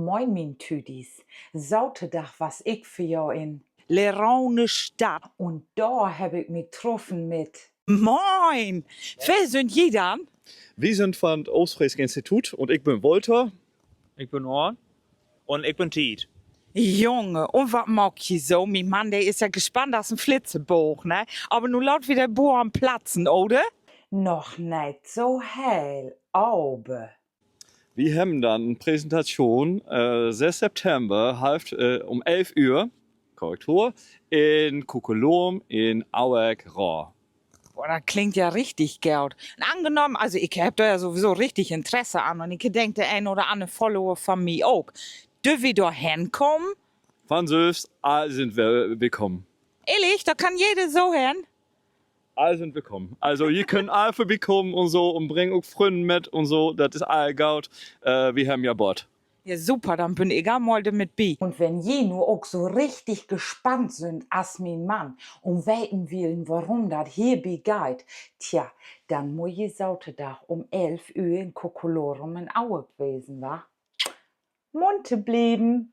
Moin, min Tüdis. Sauterdag was ich für jou in. Leraune Stadt. Und da habe ich mich getroffen mit. Moin! Wer sind die dann? Wir sind von het Oostfriese Instituut und ich bin Walter. Ik ben Orn. Und ich bin Tiet. Junge, und was mag je so? Mein Mann, der ist ja gespannt als ein Flitzeboog, ne? Aber nun laut wie der Bohr am Platzen, oder? Noch nicht so hell, aber. Wir haben dann eine Präsentation 6. September um 11 Uhr, Korrektur, in Kukulum in Auerk-Rohr. Boah, das klingt ja richtig gut. Und angenommen, also ich hab da ja sowieso richtig Interesse an und ich denke, der ein oder andere Follower von mir auch. Dürfen wir da hinkommen? Von selbst, alle sind wir willkommen. Ehrlich, da kann jeder so hin. Alle sind willkommen. Also, ihr könnt alle vorbeikommen und so und bringen auch Freunde mit und so, das ist all gut. Wir haben ja Bord. Ja, super, dann bin ich auch mal damit bei. Und wenn je nur auch so richtig gespannt sind, als mein Mann, weiten willen, warum das hier geht, tja, dann muss je Sauterdag um 11 Uhr in Kokolorium in Aue gewesen, wa? Munter blieben.